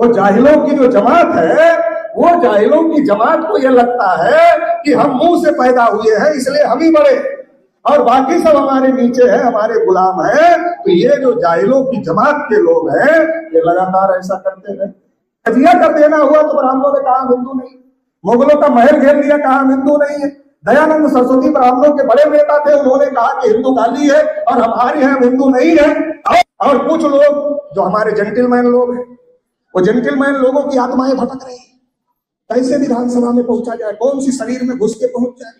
वो जाहिलों की जो जमात है, वो जाहिलों की जमात को ये लगता है कि हम मुंह से पैदा हुए हैं इसलिए हम ही बड़े और बाकी सब हमारे नीचे है, हमारे गुलाम है। तो ये जो जाहिलों की जमात के लोग हैं ये लगातार ऐसा करते हैं। तजिया कर देना हुआ तो ब्राह्मणों ने कहा हम हिंदू नहीं, मुगलों का महल घेर लिया कहा हम हिंदू नहीं है। दयानंद सरस्वती ब्राह्मणों के बड़े नेता थे, उन्होंने कहा कि हिंदू गाली है और हमारी है, हम हिंदू नहीं है। और कुछ लोग जो हमारे जेंटलमैन लोग हैं, वो जेंटलमैन लोगों की आत्माएं भटक रही है। कैसे विधानसभा में पहुंचा जाए, कौन सी शरीर में घुस के पहुंच जाए,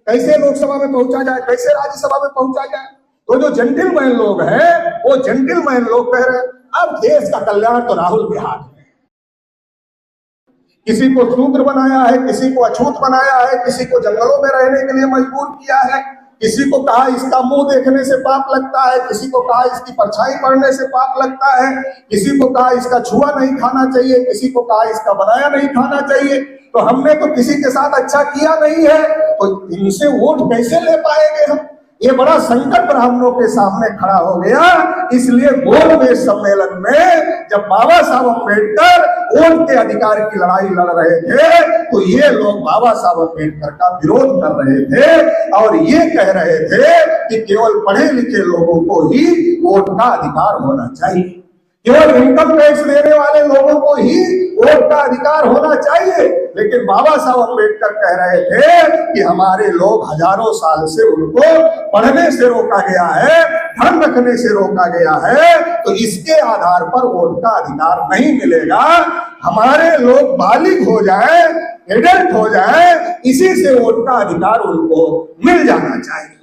कैसे लोकसभा में पहुंचा जाए, कैसे राज्यसभा में पहुंचा जाए। तो जो जेंटलमैन लोग हैं वो जेंटलमैन लोग कह रहे हैं अब देश का कल्याण तो राहुल के हाथ में। किसी को शूद्र बनाया है, किसी को अछूत बनाया है, किसी को जंगलों में रहने के लिए मजबूर किया है, किसी को कहा इसका मुंह देखने से पाप लगता है, किसी को कहा इसकी परछाई पड़ने से पाप लगता है, किसी को कहा इसका छुआ नहीं खाना चाहिए, किसी को कहा इसका बनाया नहीं खाना चाहिए। तो हमने तो किसी के साथ अच्छा किया नहीं है, तो इनसे वोट कैसे ले पाएंगे हम। ये बड़ा संकट ब्राह्मणों के सामने खड़ा हो गया। इसलिए गोलमेज सम्मेलन में जब बाबा साहब अम्बेडकर वोट के अधिकार की लड़ाई लड़ रहे थे तो ये लोग बाबा साहब अम्बेडकर का विरोध कर रहे थे और ये कह रहे थे कि केवल पढ़े लिखे लोगों को ही वोट का अधिकार होना चाहिए, केवल इनकम टैक्स देने वाले लोगों को ही वोट का अधिकार होना चाहिए। लेकिन बाबा साहब अम्बेडकर कह रहे थे कि हमारे लोग हजारों साल से उनको पढ़ने से रोका गया है, धर्म रखने से रोका गया है, तो इसके आधार पर वोट का अधिकार नहीं मिलेगा। हमारे लोग बालिग हो जाए, एडल्ट हो जाए, इसी से वोट का अधिकार उनको मिल जाना चाहिए।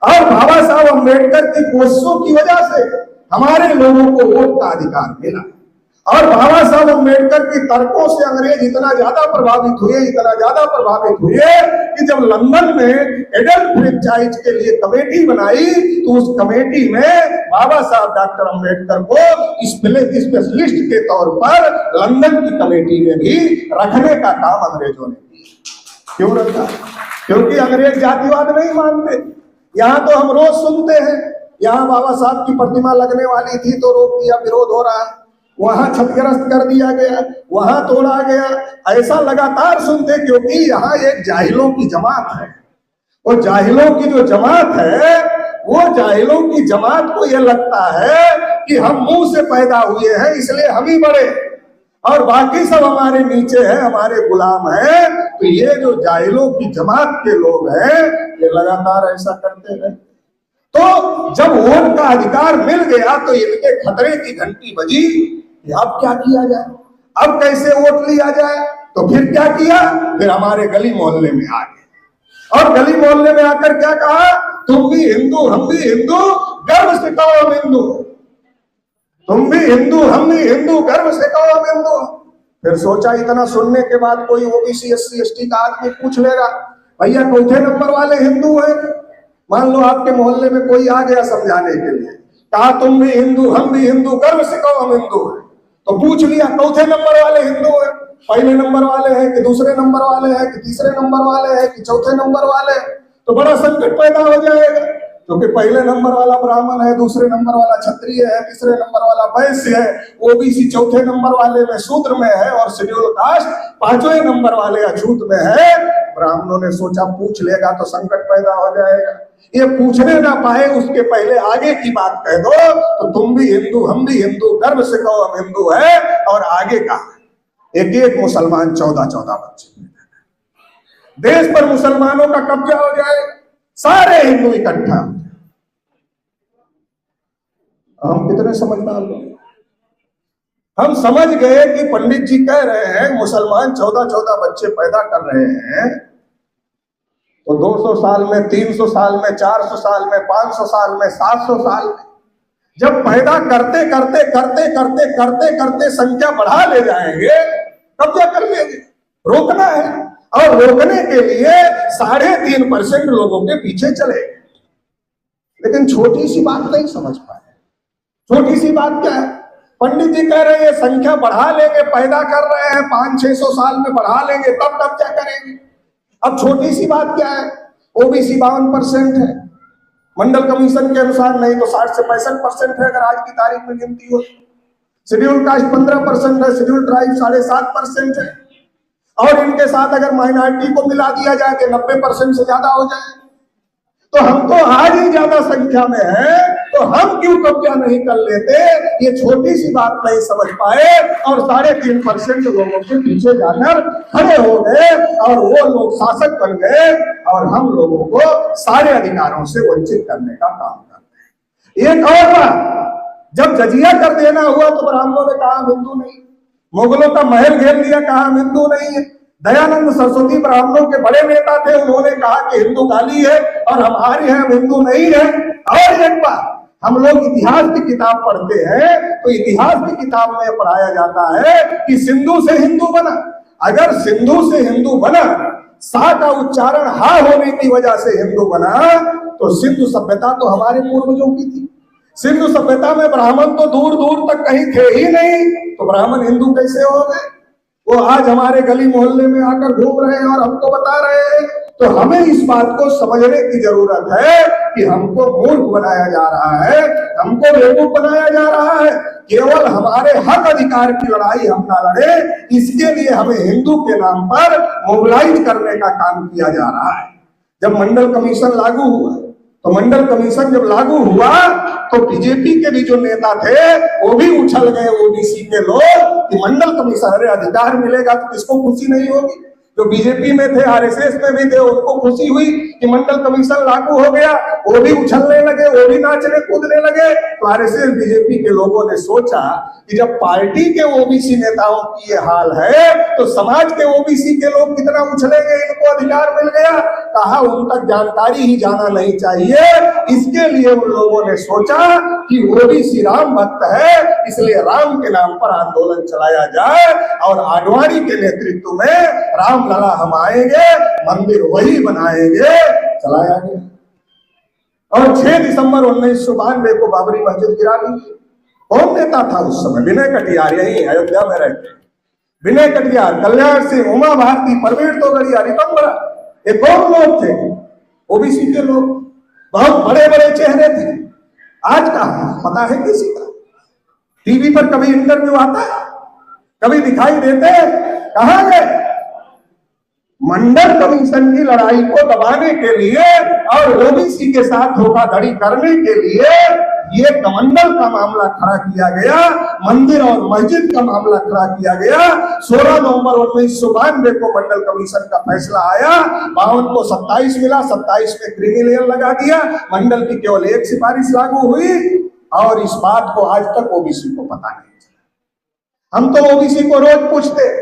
और बाबा साहब अम्बेडकर की कोशिशों की वजह से हमारे लोगों को वोट का अधिकार मिला। और बाबा साहब अम्बेडकर की तर्कों से अंग्रेज इतना ज्यादा प्रभावित हुए कि जब लंदन में एडल्ट फ्रेंचाइज के लिए कमेटी बनाई तो उस कमेटी में बाबा साहब डॉक्टर अम्बेडकर को स्पेशलिस्ट के तौर पर लंदन की कमेटी में भी रखने का काम अंग्रेजों ने किया। क्यों रखा? क्योंकि अंग्रेज जातिवाद नहीं मानते। यहाँ तो हम रोज सुनते हैं, यहाँ बाबा साहब की प्रतिमा लगने वाली थी तो रोक दिया, विरोध हो रहा है, वहां क्षतिग्रस्त कर दिया गया, वहां तोड़ा गया, ऐसा लगातार सुनते। क्योंकि यहाँ एक जाहिलों की जमात है। और जाहिलों की जो जमात है वो जाहिलों की जमात को यह लगता है कि हम मुंह से पैदा हुए हैं इसलिए हम ही बड़े और बाकी सब हमारे नीचे है, हमारे गुलाम है। तो ये जो जाहिलों की जमात के लोग हैं ये लगातार ऐसा करते हैं। तो जब वोट का अधिकार मिल गया तो इनके खतरे की घंटी बजी कि अब क्या किया जाए, अब कैसे वोट लिया जाए। तो फिर क्या किया, फिर हमारे गली मोहल्ले में आ गए और गली मोहल्ले में आकर क्या कहा, तुम भी हिंदू हम भी हिंदू, गर्व से कहो हम हिंदू। तुम भी हिंदू हम भी हिंदू, गर्व से कहो हम हिंदू। फिर सोचा इतना सुनने के बाद कोई ओबीसी एससी एसटी का आदमी पूछ लेगा भैया चौथे नंबर वाले हिंदू है। मान लो आपके मोहल्ले में कोई आ गया समझाने के लिए, कहा तुम भी हिंदू हम भी हिंदू, गर्व से कहो हम हिंदू है। तो पूछ लिया चौथे नंबर वाले हिंदू है, पहले नंबर वाले हैं कि दूसरे नंबर वाले हैं कि तीसरे नंबर वाले हैं कि चौथे नंबर वाले हैं। तो बड़ा संकट पैदा हो जाएगा क्योंकि पहले नंबर वाला ब्राह्मण है, दूसरे नंबर वाला क्षत्रिय है, तीसरे नंबर वाला वैश्य है, ओबीसी चौथे नंबर वाले में शूद्र में है और शेड्यूल कास्ट पांचवें नंबर वाले अछूत में है। ब्राह्मणों ने सोचा पूछ लेगा तो संकट पैदा हो जाएगा, ये पूछने ना पाए उसके पहले आगे की बात कह दो तो तुम भी हिंदू हम भी हिंदू, गर्व से कहो हम हिंदू है। और आगे का एक एक मुसलमान 14-14 बच्चे, देश पर मुसलमानों का कब्जा हो जाए, सारे हिंदू इकट्ठा। हम कितने समझदार लोग, हम समझ गए कि पंडित जी कह रहे हैं मुसलमान 14-14 बच्चे पैदा कर रहे हैं तो 200 साल में, 300 साल में, 400 साल में, 500 साल में, 700 साल में जब पैदा करते करते करते करते करते करते संख्या बढ़ा ले जाएंगे तब क्या कर लेंगे। रोकना है और रोकने के लिए 3.5% लोगों के पीछे चले। लेकिन छोटी सी बात नहीं समझ पाए। छोटी सी बात क्या है, पंडित जी कह रहे हैं संख्या बढ़ा लेंगे, पैदा कर रहे हैं 500-600 साल में बढ़ा लेंगे, तब क्या करेंगे। अब छोटी सी बात क्या है, ओबीसी 52% है, मंडल कमीशन के अनुसार नहीं तो 60 से 65% है अगर आज की तारीख में गिनती हो। शेड्यूल कास्ट 15% है, शेड्यूल ट्राइब 7.5% है, और इनके साथ अगर माइनॉरिटी को मिला दिया जाए कि 90% से ज्यादा हो जाए, तो हम तो आज ही ज्यादा संख्या में है, तो हम क्यों कब्जा नहीं कर लेते? ये छोटी सी बात नहीं समझ पाए और 3.5% लोगों के पीछे जाकर खड़े हो गए और वो लोग शासक बन गए और हम लोगों को सारे अधिकारों से वंचित करने का काम करते हैं। एक और बात, जब जजिया कर देना हुआ तो ब्राह्मणों ने कहा हम हिंदू नहीं, मुगलों का महल घेर लिया, कहा हम हिंदू नहीं है। दयानंद सरस्वती ब्राह्मणों के बड़े नेता थे, उन्होंने कहा कि हिंदू गाली है और हमारे हैं, हम हिंदू नहीं है। और एक बात, हम लोग इतिहास की किताब पढ़ते हैं तो इतिहास की किताब में पढ़ाया जाता है कि सिंधु से हिंदू बना। अगर सिंधु से हिंदू बना, सा का उच्चारण हा होने की वजह से हिंदू बना, तो सिंधु सभ्यता तो हमारे पूर्वजों की थी। सिंधु सभ्यता में ब्राह्मण तो दूर दूर तक कहीं थे ही नहीं, तो ब्राह्मण हिंदू कैसे हो गए? वो आज हमारे गली मोहल्ले में आकर घूम रहे हैं और हमको बता रहे हैं। तो हमें इस बात को समझने की जरूरत है कि हमको मूर्ख बनाया जा रहा है, हमको बेवकूफ बनाया जा रहा है। केवल हमारे हक अधिकार की लड़ाई हम ना लड़े, इसके लिए हमें हिंदू के नाम पर मोबिलाइज करने का काम किया जा रहा है। जब मंडल कमीशन लागू हुआ, तो मंडल कमीशन जब लागू हुआ तो बीजेपी के भी जो नेता थे वो भी उछल गए, ओबीसी के लोग, कि मंडल कमीशन, अरे अधिकार मिलेगा तो किसको खुशी नहीं होगी? जो बीजेपी में थे, आरएसएस में भी थे, उनको खुशी हुई कि मंडल कमीशन लागू हो गया, वो भी उछलने लगे, वो भी नाचने कूदने लगे। तो आरएसएस बीजेपी के लोगों ने सोचा कि जब पार्टी के ओबीसी नेताओं की ये हाल है तो समाज के ओबीसी के लोग कितना उछलेंगे, इनको अधिकार मिल गया। कहा उन तक जानकारी ही जाना नहीं चाहिए। इसके लिए उन लोगों ने सोचा कि ओबीसी राम भक्त है, इसलिए राम के नाम पर आंदोलन चलाया जाए और आडवाणी के नेतृत्व में राम लला हम आएंगे, मंदिर वही बनाएंगे, चलाया गया। और 6 दिसंबर 1992 को बाबरी मस्जिद गिरा दी। कौन नेता था उस समय? विनय कटियार, यही अयोध्या में रहते, विनय कटियार, कल्याण सिंह, उमा भारती, परवीन तोगड़िया, रितंबरा, ये कौन लोग थे? ओबीसी के लोग, बहुत बड़े बड़े चेहरे थे। आज का पता है किसी का? टीवी पर कभी इंटरव्यू आता है, कभी दिखाई देते? कहां गए? मंडल कमीशन की लड़ाई को दबाने के लिए और ओबीसी के साथ धोखाधड़ी करने के लिए ये कमंडल का मामला खड़ा किया गया, मंदिर और मस्जिद का मामला खड़ा किया गया। 16 नवंबर 1992 को मंडल कमीशन का फैसला आया, 52 को 27 मिला, 27 में क्रिमिनल लगा दिया। मंडल की केवल एक सिफारिश लागू हुई और इस बात को आज तक ओबीसी को पता नहीं। हम तो ओबीसी को रोज पूछते,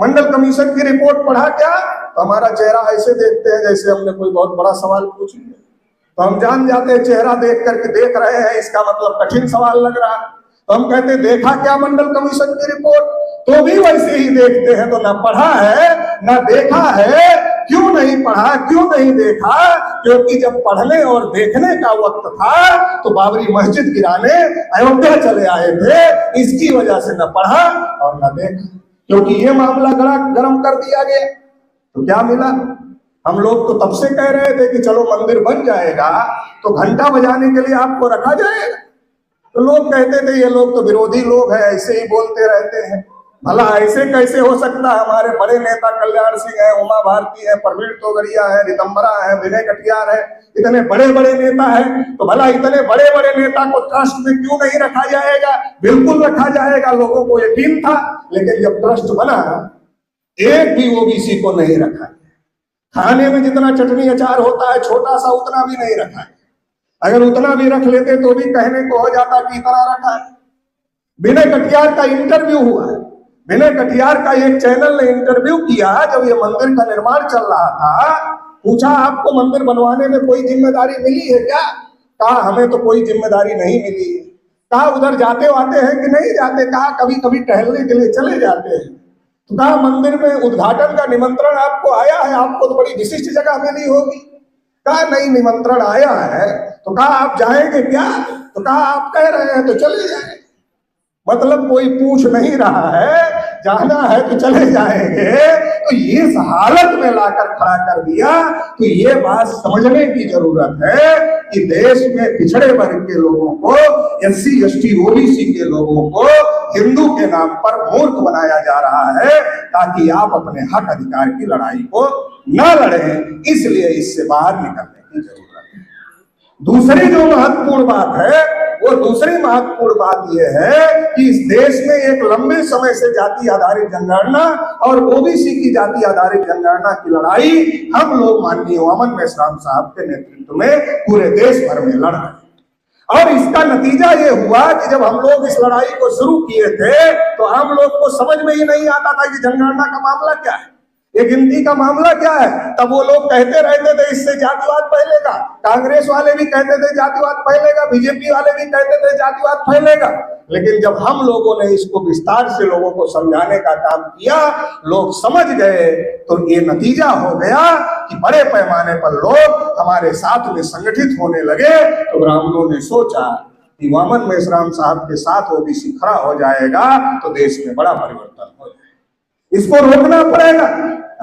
मंडल कमीशन की रिपोर्ट पढ़ा क्या? तो हमारा चेहरा ऐसे देखते हैं जैसे हमने कोई बहुत बड़ा सवाल पूछ लिया। तो हम जान जाते हैं चेहरा देख करके देख रहे हैं, इसका मतलब कठिन सवाल लग रहा है। तो हम कहते हैं देखा क्या मंडल कमीशन की रिपोर्ट? तो भी वैसे ही देखते हैं। तो ना पढ़ा है ना देखा है। क्यों नहीं पढ़ा, क्यों नहीं देखा? क्योंकि जब पढ़ने और देखने का वक्त था तो बाबरी मस्जिद गिराने अयोध्या चले आए थे। इसकी वजह से न पढ़ा और न देखा, क्योंकि ये मामला गरम कर दिया गया। तो क्या मिला? हम लोग तो तब से कह रहे थे कि चलो मंदिर बन जाएगा तो घंटा बजाने के लिए आपको रखा जाएगा। तो लोग कहते थे ये लोग तो विरोधी लोग हैं, ऐसे ही बोलते रहते हैं। भला ऐसे कैसे हो सकता है? हमारे बड़े नेता कल्याण सिंह है, उमा भारती है, परवीन तोगड़िया है, रितंबरा है, विनय कटियार है, इतने बड़े बड़े नेता हैं। तो भला इतने बड़े बड़े नेता को ट्रस्ट में क्यों नहीं रखा जाएगा? बिल्कुल रखा जाएगा, लोगों को यकीन था। लेकिन जब ट्रस्ट बना, एक भी ओबीसी को नहीं रखा। खाने में जितना चटनी अचार होता है छोटा सा, उतना भी नहीं रखा है। अगर उतना भी रख लेते तो भी कहने को हो जाता कि इतना रखा है। विनय कटियार का इंटरव्यू हुआ है, विनय कटियार का एक चैनल ने इंटरव्यू किया जब ये मंदिर का निर्माण चल रहा था। पूछा आपको मंदिर बनवाने में कोई जिम्मेदारी मिली है क्या? कहा हमें तो कोई जिम्मेदारी नहीं मिली है। कहा उधर जाते आते हैं कि नहीं जाते? कहा कभी कभी टहलने के लिए चले जाते हैं। तो कहा मंदिर में उद्घाटन का निमंत्रण आपको आया है, आपको तो बड़ी विशिष्ट जगह मिली होगी। कहा नहीं, निमंत्रण आया है। तो कहा आप जाएंगे क्या? तो कहा आप कह रहे हैं तो चले जाएंगे। मतलब कोई पूछ नहीं रहा है, जाना है तो चले जाएंगे। तो ये इस हालत में लाकर खड़ा कर दिया। तो ये बात समझने की जरूरत है कि देश में पिछड़े वर्ग के लोगों को, SC ST OBC के लोगों को हिंदू के नाम पर मूर्ख बनाया जा रहा है ताकि आप अपने हक अधिकार की लड़ाई को न लड़ें। इसलिए इससे बाहर निकलने की जरूरत है। दूसरी जो महत्वपूर्ण बात है, वो दूसरी महत्वपूर्ण बात यह है कि इस देश में एक लंबे समय से जाति आधारित जनगणना और ओबीसी की जाति आधारित जनगणना की लड़ाई हम लोग माननीय वामन मेश्राम साहब के नेतृत्व में पूरे देश भर में लड़ रहे हैं। और इसका नतीजा ये हुआ कि जब हम लोग इस लड़ाई को शुरू किए थे तो हम लोग को समझ में ही नहीं आता था कि जनगणना का मामला क्या है, ये गिनती का मामला क्या है। तब वो लोग कहते रहते थे इससे जातिवाद फैलेगा, कांग्रेस वाले भी कहते थे जातिवाद फैलेगा, बीजेपी वाले भी कहते थे जातिवाद फैलेगा। लेकिन जब हम लोगों ने इसको विस्तार से लोगों को समझाने का काम किया, लोग समझ गए, तो ये नतीजा हो गया कि बड़े पैमाने पर लोग हमारे साथ में संगठित होने लगे। तो ब्राह्मणों ने सोचा कि वामन मेश्राम साहब के साथ ओबीसी खड़ा हो जाएगा तो देश में बड़ा परिवर्तन हो जाएगा। इसको रोकना पड़ेगा।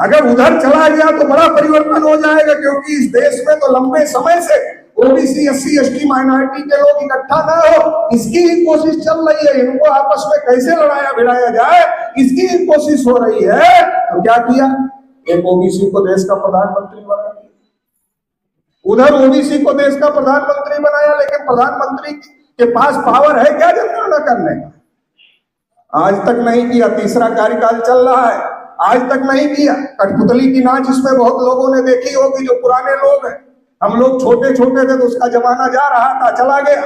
अगर उधर चला गया तो बड़ा परिवर्तन हो जाएगा, क्योंकि इस देश में तो लंबे समय से ओबीसी, एससी, एसटी, माइनॉरिटी के लोग इकट्ठा ना हो, इसकी ही कोशिश चल रही है। इनको आपस में कैसे लड़ाया भिड़ाया जाए, इसकी ही कोशिश हो रही है। तो क्या किया, एक ओबीसी को देश का प्रधानमंत्री बना दिया, उधर ओबीसी को देश का प्रधानमंत्री बनाया। लेकिन प्रधानमंत्री के पास पावर है क्या जनगणना करने का? आज तक नहीं किया। तीसरा कार्यकाल चल रहा है, आज तक नहीं किया। कठपुतली की नाच इसमें बहुत लोगों ने देखी होगी, जो पुराने लोग हैं। हम लोग छोटे छोटे थे तो उसका जमाना जा रहा था, चला गया।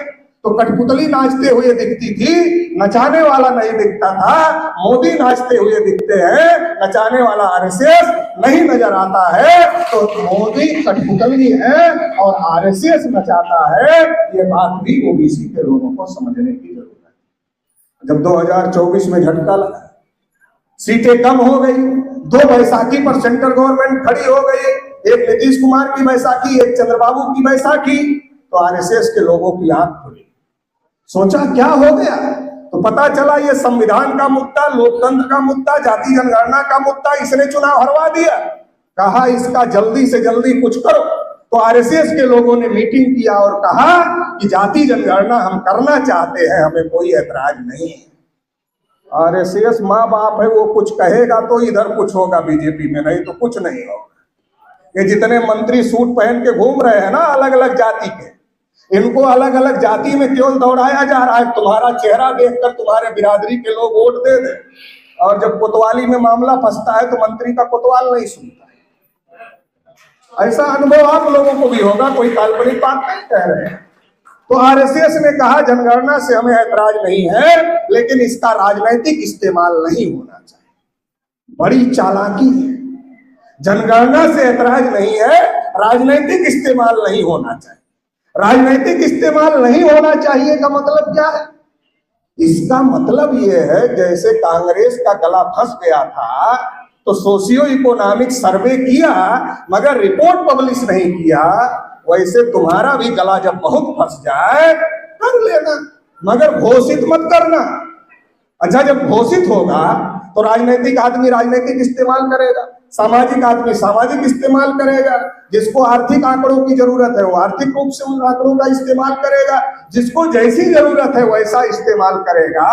तो कठपुतली नाचते हुए दिखती थी, नचाने वाला नहीं दिखता था। मोदी नाचते हुए दिखते हैं, नचाने वाला आरएसएस नहीं नजर आता है। तो मोदी कठपुतली है और आरएसएस नचाता है, ये बात भी ओबीसी के लोगों को समझने की जरूरत है। जब 2024 में झटका लगा, सीटें कम हो गई, 2 बैसाखी पर सेंट्रल गवर्नमेंट खड़ी हो गई, एक नीतीश कुमार की बैसाखी, एक चंद्रबाबू की बैसाखी, तो आरएसएस के लोगों की आंख खुली। सोचा क्या हो गया, तो पता चला ये संविधान का मुद्दा, लोकतंत्र का मुद्दा, जाति जनगणना का मुद्दा, इसने चुनाव हरवा दिया। कहा इसका जल्दी से जल्दी कुछ करो। तो आरएसएस के लोगों ने मीटिंग किया और कहा कि जाति जनगणना हम करना चाहते हैं, हमें कोई ऐतराज नहीं है। आरएसएस माँ बाप है, वो कुछ कहेगा तो इधर कुछ होगा बीजेपी में, नहीं तो कुछ नहीं होगा। ये जितने मंत्री सूट पहन के घूम रहे हैं ना अलग अलग जाति के, इनको अलग अलग जाति में केवल दौड़ाया जा रहा है। तुम्हारा चेहरा देखकर तुम्हारे बिरादरी के लोग वोट दे दे, और जब कोतवाली में मामला फंसता है तो मंत्री का कोतवाल नहीं सुनता है। ऐसा अनुभव आप लोगों को भी होगा, कोई काल्पनिक बात नहीं कह रहे हैं। तो आरएसएस ने कहा जनगणना से हमें ऐतराज नहीं है, लेकिन इसका राजनीतिक इस्तेमाल नहीं होना चाहिए। बड़ी चालाकी है। जनगणना से ऐतराज नहीं है, राजनीतिक इस्तेमाल नहीं होना चाहिए। राजनीतिक इस्तेमाल नहीं होना चाहिए का मतलब क्या है? इसका मतलब यह है जैसे कांग्रेस का गला फंस गया था तो सोशियो इकोनॉमिक सर्वे किया मगर रिपोर्ट पब्लिश नहीं किया, वैसे तुम्हारा भी गला जब बहुत फंस जाए कर लेना, मगर घोषित मत करना। अच्छा, जब घोषित होगा तो राजनीतिक आदमी राजनीतिक इस्तेमाल करेगा, सामाजिक आदमी सामाजिक इस्तेमाल करेगा, जिसको आर्थिक आंकड़ों की जरूरत है वो आर्थिक रूप से उन आंकड़ों का इस्तेमाल करेगा, जिसको जैसी जरूरत है वैसा इस्तेमाल करेगा।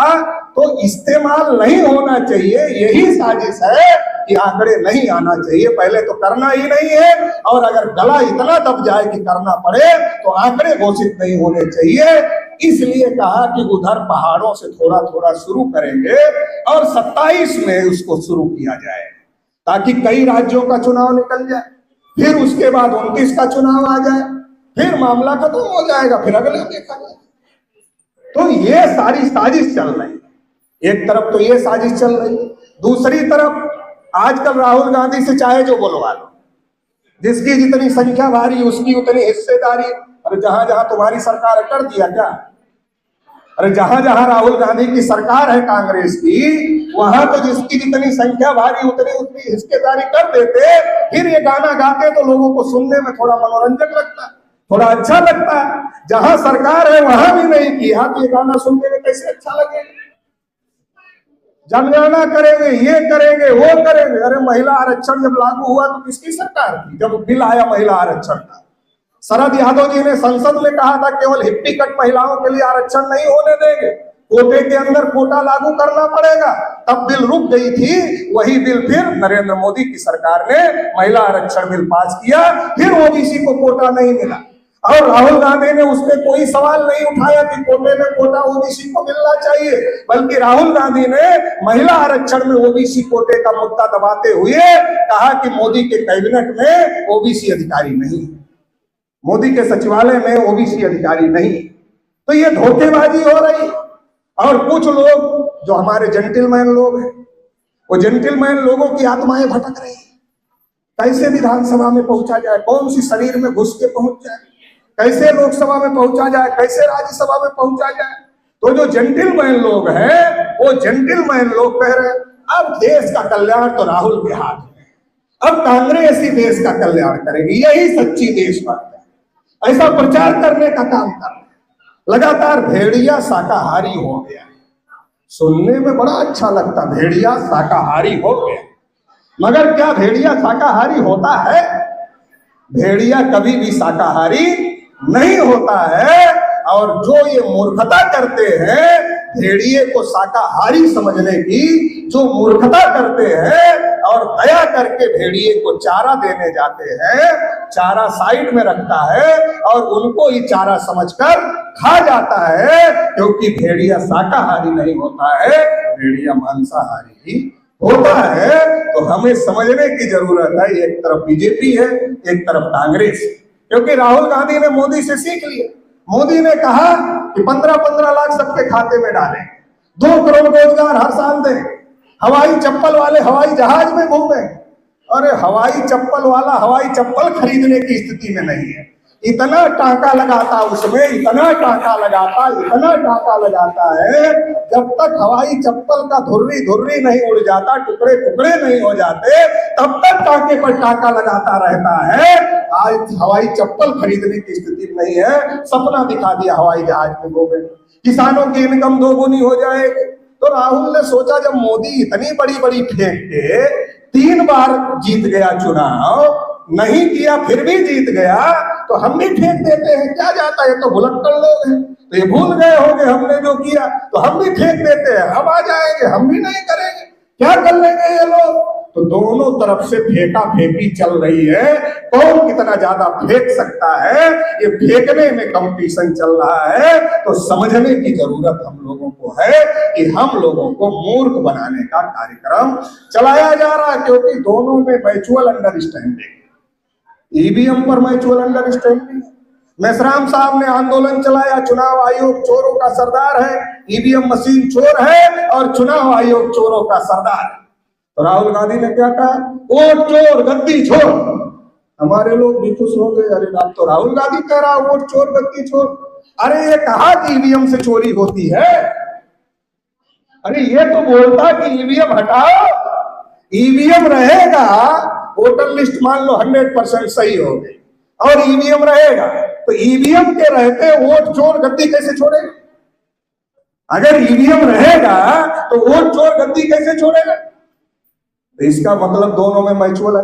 तो इस्तेमाल नहीं होना चाहिए, यही साजिश है कि आंकड़े नहीं आना चाहिए। पहले तो करना ही नहीं है, और अगर गला इतना दब जाए कि करना पड़े तो आंकड़े घोषित नहीं होने चाहिए। इसलिए कहा कि उधर पहाड़ों से थोड़ा थोड़ा शुरू करेंगे और 27 में उसको शुरू किया जाए, ताकि कई राज्यों का चुनाव निकल जाए, फिर उसके बाद 29 का चुनाव आ जाए, फिर मामला खत्म हो जाएगा, फिर अगला देखा जाए। तो ये सारी साजिश चल रही है। एक तरफ तो ये साजिश चल रही है, दूसरी तरफ आजकल राहुल गांधी से चाहे जो बोलवा लो, जिसकी जितनी संख्या भारी उसकी उतनी हिस्सेदारी। अरे जहां जहां तुम्हारी सरकार कर दिया क्या? अरे जहां जहां राहुल गांधी की सरकार है कांग्रेस की, वहां तो जिसकी जितनी संख्या भारी उतनी उतनी हिस्सेदारी कर देते, फिर ये गाना गाते तो लोगों को सुनने में थोड़ा मनोरंजक लगता है, थोड़ा अच्छा लगता है। जहां सरकार है वहां भी नहीं किया तो ये गाना सुनने में कैसे अच्छा लगेगा? जनगणना करेंगे, ये करेंगे, वो करेंगे। अरे महिला आरक्षण जब लागू हुआ तो किसकी सरकार थी जब बिल आया महिला आरक्षण का? शरद यादव जी ने संसद में कहा था केवल हिप्पी कट महिलाओं के लिए आरक्षण नहीं होने देंगे। कोटे के अंदर कोटा लागू करना पड़ेगा, तब बिल रुक गई थी। वही बिल फिर नरेंद्र मोदी की सरकार ने महिला आरक्षण बिल पास किया, फिर ओबीसी को कोटा नहीं मिला। और राहुल गांधी ने उस पर कोई सवाल नहीं उठाया कि कोटे में कोटा ओबीसी को मिलना चाहिए, बल्कि राहुल गांधी ने महिला आरक्षण में ओबीसी कोटे का मुद्दा दबाते हुए कहा कि मोदी के कैबिनेट में ओबीसी अधिकारी नहीं, मोदी के सचिवालय में ओबीसी अधिकारी नहीं। तो ये धोखेबाजी हो रही। और कुछ लोग जो हमारे जेंटलमैन लोग हैं, वो जेंटलमैन लोगों की आत्माएं भटक रही। कैसे विधानसभा में पहुंचा जाए, कौन सी शरीर में घुस के पहुंच जाए, कैसे लोकसभा में पहुंचा जाए, कैसे राज्यसभा में पहुंचा जाए। तो जो जेंटलमैन लोग हैं, वो जेंटलमैन लोग कह रहे हैं अब देश का कल्याण तो राहुल के हाथ में, अब कांग्रेस ही देश का कल्याण करेगी, यही सच्ची देशभक्त है। ऐसा प्रचार करने का काम कर रहे हैं। लगातार भेड़िया शाकाहारी हो गया, सुनने में बड़ा अच्छा लगता, भेड़िया शाकाहारी हो गया। मगर क्या भेड़िया शाकाहारी होता है? भेड़िया कभी भी शाकाहारी नहीं होता है। और जो ये मूर्खता करते हैं, भेड़िए को शाकाहारी समझने की जो मूर्खता करते हैं और दया करके भेड़िए को चारा देने जाते हैं, चारा साइड में रखता है और उनको ही चारा समझकर खा जाता है, क्योंकि भेड़िया शाकाहारी नहीं होता है, भेड़िया मांसाहारी ही होता है। तो हमें समझने की जरूरत है, एक तरफ बीजेपी है, एक तरफ कांग्रेस। क्योंकि राहुल गांधी ने मोदी से सीख लिया। मोदी ने कहा कि 15-15 लाख सबके खाते में डालें, 2 करोड़ रोजगार हर साल दें, हवाई चप्पल वाले हवाई जहाज में घूमें। अरे हवाई चप्पल वाला हवाई चप्पल खरीदने की स्थिति में नहीं है, इतना टाका लगाता उसमें, इतना टाका लगाता है, जब तक हवाई चप्पल का धुर्री नहीं उड़ जाता, टुकड़े टुकड़े नहीं हो जाते, तब तक टाके पर टाका लगाता रहता है। आज हवाई चप्पल खरीदने की स्थिति नहीं है, सपना दिखा दिया हवाई जहाज में घूमे, किसानों की इनकम 2 गुनी हो जाएगी। तो राहुल ने सोचा जब मोदी इतनी बड़ी बड़ी फेंक के 3 बार जीत गया चुनाव, नहीं किया फिर भी जीत गया, तो हम भी फेंक देते हैं, क्या जाता है, तो भुलक्कड़ लोग हैं, तो ये भूल गए होंगे हमने जो किया, तो हम भी फेंक देते हैं, अब आ जाएंगे, हम भी नहीं करेंगे, क्या कर लेंगे ये लोग। तो दोनों तरफ से फेंका फेंकी चल रही है, कौन कितना ज्यादा फेंक सकता है, ये फेंकने में कंपटीशन चल रहा है। तो समझने की जरूरत हम लोगों को है कि हम लोगों को मूर्ख बनाने का कार्यक्रम चलाया जा रहा है, क्योंकि दोनों में म्यूचुअल अंडरस्टैंडिंग, ईवीएम पर म्यूचुअल अंडरस्टैंडिंग। मेश्राम साहब ने आंदोलन चलाया, चुनाव आयोग चोरों का सरदार है, ईवीएम मशीन चोर है और चुनाव आयोग चोरों का सरदार है। तो राहुल गांधी ने क्या कहा, वोट चोर गद्दी चोर। हमारे लोग भी खुश हो गए, अरे बात तो राहुल गांधी कह रहा वोट चोर गद्दी चोर। अरे ये कहा कि ईवीएम से चोरी होती है, अरे ये तो बोलता कि ईवीएम हटाओ, ईवीएम रहेगा, वोटर लिस्ट मान लो 100% सही हो गई और ईवीएम रहेगा, तो ईवीएम के रहते वोट चोर गद्दी कैसे छोड़ेगा? अगर ईवीएम रहेगा तो वोट चोर गद्दी कैसे छोड़ेगा? तो इसका मतलब दोनों में म्यूचुअल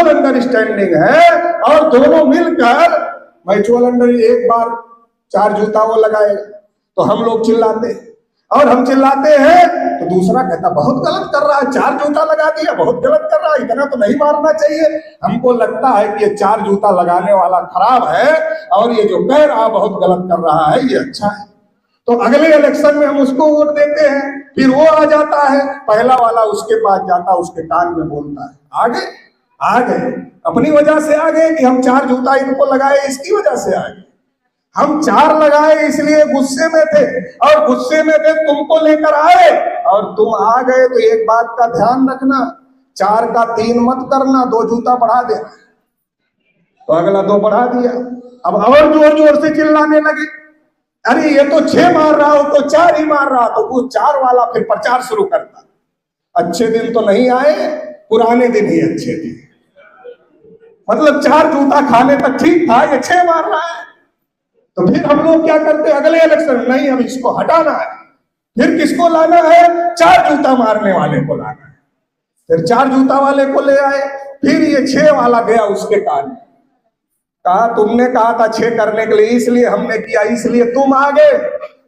अंडरस्टैंडिंग है और दोनों मिलकर म्यूचुअल एक बार 4 जूता वो लगाएगा तो हम लोग चिल्लाते हैं, और हम चिल्लाते हैं तो दूसरा कहता बहुत गलत कर रहा है, 4 जूता लगा दिया, बहुत गलत कर रहा है, इतना तो नहीं मारना चाहिए। हमको लगता है कि ये 4 जूता लगाने वाला खराब है और ये जो कह रहा बहुत गलत कर रहा है ये अच्छा है। तो अगले इलेक्शन में हम उसको वोट देते हैं, फिर वो आ जाता है, पहला वाला उसके पास जाता है, उसके कान में बोलता है आ गए अपनी वजह से आ गए कि हम 4 जूता इनको लगाए, इसकी वजह से आ गए। हम 4 लगाए इसलिए गुस्से में थे, और गुस्से में थे तुमको लेकर आए और तुम आ गए। तो एक बात का ध्यान रखना, 4 का 3 मत करना, 2 जूता बढ़ा देना। तो अगला 2 बढ़ा दिया, अब और जोर जोर से चिल्लाने लगे, अरे ये तो 6 मार रहा हो तो 4 ही मार रहा। तो वो 4 वाला फिर प्रचार शुरू करता, अच्छे दिन तो नहीं आए, पुराने दिन ही अच्छे थे। मतलब 4 जूता खाने तक ठीक था, ये 6 मार रहा है। तो फिर हम लोग क्या करते, अगले इलेक्शन नहीं अब इसको हटाना है, फिर किसको लाना है, 4 जूता मारने वाले को लाना है। फिर 4 जूता वाले को ले आए, फिर ये 6 वाला गया उसके कान में, कहा तुमने कहा था 6 करने के लिए, इसलिए हमने किया, इसलिए तुम आ गए।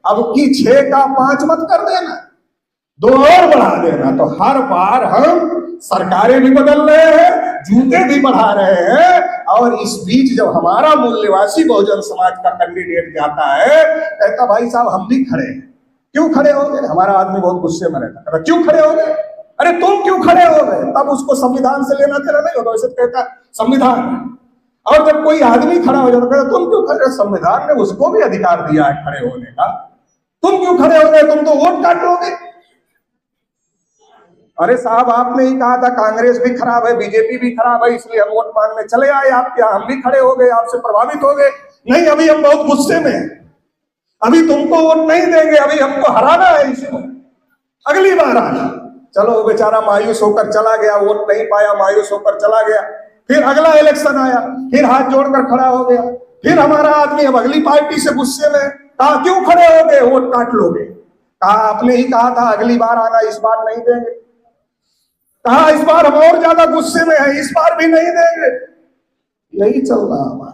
अब की 6 का 5 मत कर देना, 2 और बढ़ा देना। तो हर बार हम सरकारें भी बदल रहे हैं, जूते भी बढ़ा रहे हैं, और इस बीच जब हमारा मूल्यवासी बहुजन समाज का कैंडिडेट जाता है, कहता भाई साहब हम भी खड़े हैं। क्यों खड़े हो गए? हमारा आदमी बहुत गुस्से में रहता, कहता क्यों खड़े हो गए? अरे तुम क्यों खड़े हो गए? तब उसको संविधान से लेना देना नहीं होता, वैसे कहता संविधान। और जब कोई आदमी खड़ा हो जाता, कहता तुम क्यों खड़े? संविधान ने उसको भी अधिकार दिया है खड़े होने का, तुम क्यों खड़े हो गए? तुम तो वोट काट लोगे। अरे साहब आपने ही कहा था कांग्रेस भी खराब है, बीजेपी भी खराब है, इसलिए हम वोट मांगने चले आए आपके यहाँ, हम भी खड़े हो गए, आपसे प्रभावित हो गए। नहीं, अभी हम बहुत गुस्से में हैं, अभी तुमको वोट नहीं देंगे, अभी हमको हराना है इसको, अगली बार आना। चलो बेचारा मायूस होकर चला गया, वोट नहीं पाया, मायूस होकर चला गया। फिर अगला इलेक्शन आया, फिर हाथ जोड़कर खड़ा हो गया, फिर हमारा आदमी अब अगली पार्टी से गुस्से में, कहा क्यों खड़े हो गए, वोट काट लोगे। कहा आपने ही कहा था अगली बार आना, इस बार नहीं देंगे। कहा इस बार हम और ज्यादा गुस्से में हैं, इस बार भी नहीं देंगे। यही चल रहा हमारा,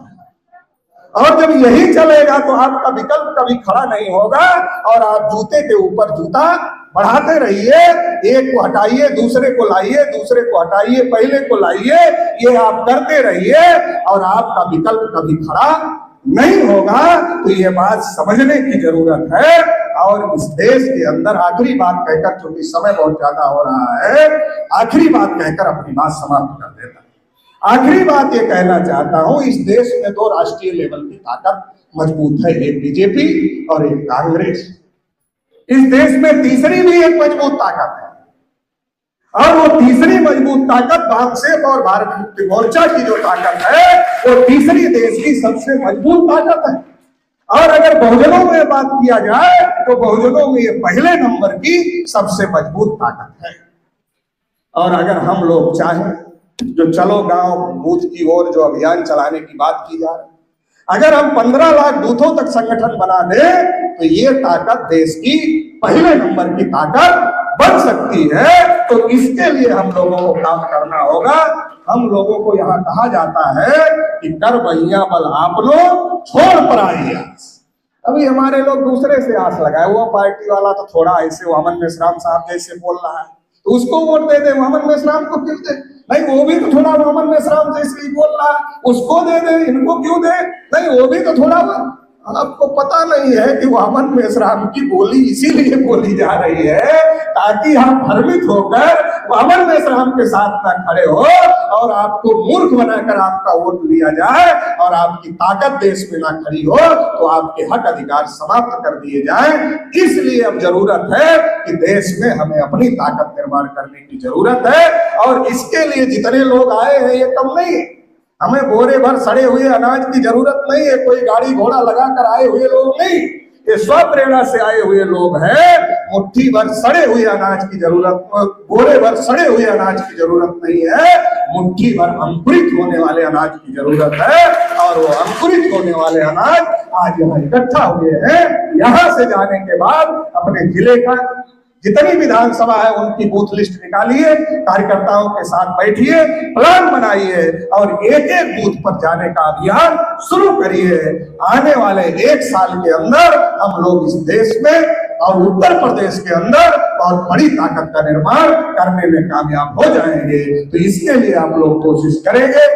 और जब यही चलेगा तो आपका विकल्प कभी खड़ा नहीं होगा, और आप जूते के ऊपर जूता बढ़ाते रहिए, एक को हटाइए दूसरे को लाइए, दूसरे को हटाइए पहले को लाइए, ये आप करते रहिए, और आपका विकल्प कभी खड़ा नहीं होगा। तो ये बात समझने की जरूरत है। और इस देश के अंदर आखिरी बात कहकर, क्योंकि समय बहुत ज्यादा हो रहा है, आखिरी बात कहकर अपनी बात समाप्त कर देता। आखिरी बात ये कहना चाहता हूं, इस देश में 2 राष्ट्रीय लेवल की ताकत मजबूत है, एक बीजेपी और एक कांग्रेस। इस देश में तीसरी भी एक मजबूत ताकत है, और वो तीसरी मजबूत ताकत बामसेफ और भारत मुक्ति मोर्चा की जो ताकत है, वो तीसरी देश की सबसे मजबूत ताकत है। और अगर बहुजनों में बात किया जाए तो बहुजनों में ये पहले नंबर की सबसे मजबूत ताकत है। और अगर हम लोग चाहें, जो चलो गांव बूथ की ओर जो अभियान चलाने की बात की जा रही, अगर हम 15 लाख बूथों तक संगठन बना दें तो ये ताकत देश की पहले नंबर की ताकत बन सकती है। तो इसके लिए हम लोगों को काम करना होगा। हम लोगों को यहाँ कहा जाता है कि कर भैया बल आप लोग छोड़ पर आई आस। अभी हमारे लोग दूसरे से आस लगाए, वो पार्टी वाला तो थोड़ा ऐसे वामन मेश्राम साहब जैसे बोल रहा है तो उसको वोट दे दे, वामन मेश्राम को क्यों दे? नहीं, वो भी तो थोड़ा वामन मेश्राम जैसे ही बोल रहा है, उसको दे दे, इनको क्यों दे? नहीं, वो भी तो थोड़ा, आपको पता नहीं है कि वामन मेश्राम की बोली इसीलिए बोली जा रही है ताकि आप भ्रमित होकर वामन मेश्राम के साथ ना खड़े हो और आपको मूर्ख बनाकर आपका वोट लिया जाए और आपकी ताकत देश में ना खड़ी हो, तो आपके हक अधिकार समाप्त कर दिए जाएं। इसलिए अब जरूरत है कि देश में हमें अपनी ताकत निर्माण करने की जरूरत है, और इसके लिए जितने लोग आए हैं ये कम नहीं है। हमें बोरे भर सड़े हुए अनाज की जरूरत नहीं है, कोई गाड़ी घोड़ा लगाकर आए हुए लोग नहीं, ये स्वप्रेरणा से आए हुए लोग हैं। मुट्ठी भर सड़े हुए अनाज की जरूरत, बोरे भर सड़े हुए अनाज की जरूरत नहीं है, मुट्ठी भर अंकुरित होने वाले अनाज की जरूरत है। और वो अंकुरित होने वाले अनाज आज यहाँ इकट्ठा हुए हैं। यहाँ से जाने के बाद अपने जिले का जितनी विधानसभा है उनकी बूथ लिस्ट निकालिए, कार्यकर्ताओं के साथ बैठिए, प्लान बनाइए और एक एक बूथ पर जाने का अभियान शुरू करिए। आने वाले 1 साल के अंदर हम लोग इस देश में और उत्तर प्रदेश के अंदर बहुत बड़ी ताकत का निर्माण करने में कामयाब हो जाएंगे। तो इसके लिए आप लोग कोशिश करेंगे।